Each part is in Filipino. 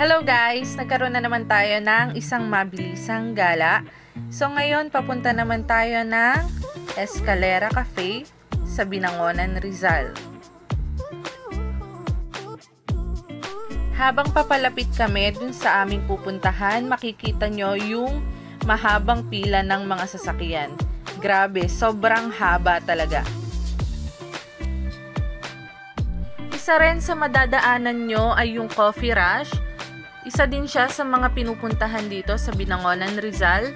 Hello guys! Nagkaroon na naman tayo ng isang mabilisang gala. So ngayon papunta naman tayo ng Escalera Cafe sa Binangonan, Rizal. Habang papalapit kami dun sa aming pupuntahan, makikita nyo yung mahabang pila ng mga sasakyan. Grabe, sobrang haba talaga. Isa rin sa madadaanan nyo ay yung Coffee Rush. Isa din siya sa mga pinupuntahan dito sa Binangonan, Rizal,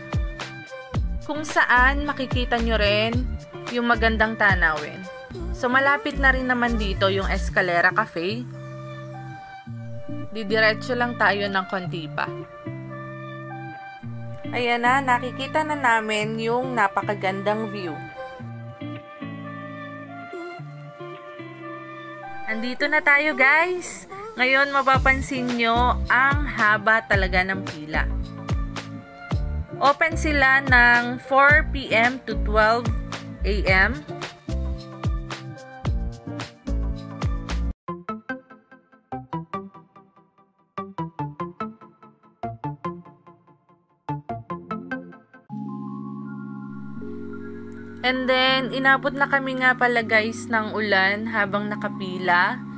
kung saan makikita nyo rin yung magandang tanawin. So malapit na rin naman dito yung Escalera Cafe. Didiretso lang tayo ng konti pa. Ayan na, nakikita na namin yung napakagandang view. Andito na tayo guys! Ngayon mapapansin nyo ang haba talaga ng pila. Open sila ng 4 PM to 12 AM. And then, inabot na kami nga pala guys ng ulan habang nakapila.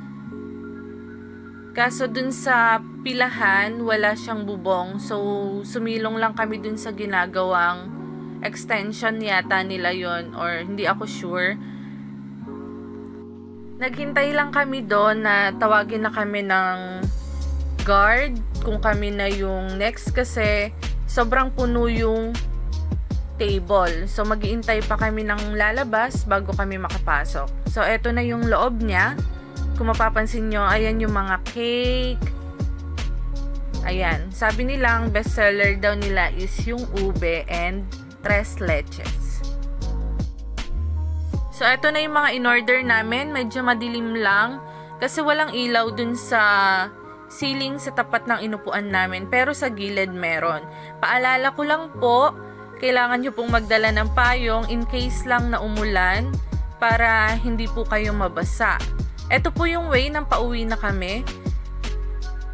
Kaso dun sa pilahan, wala siyang bubong. So, sumilong lang kami dun sa ginagawang extension yata nila yon, or hindi ako sure. Naghintay lang kami doon na tawagin na kami ng guard kung kami na yung next kasi sobrang puno yung table. So, mag-iintay pa kami ng lalabas bago kami makapasok. So, eto na yung loob niya. Kung mapapansin nyo, ayan yung mga cake. Ayan. Sabi nilang bestseller daw nila is yung ube and tres leches. So, eto na yung mga in-order namin. Medyo madilim lang kasi walang ilaw dun sa ceiling sa tapat ng inupuan namin. Pero sa gilid meron. Paalala ko lang po, kailangan nyo pong magdala ng payong in case lang na umulan para hindi po kayo mabasa. Ito po yung way ng pauwi na kami.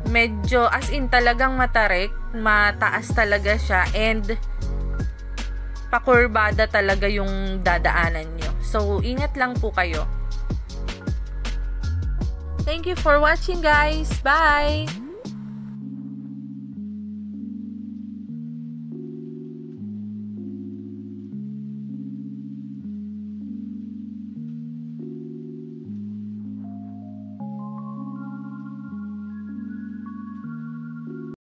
Medyo as in talagang matarik, mataas talaga siya and pakurbada talaga yung dadaanan nyo. So, ingat lang po kayo. Thank you for watching guys. Bye!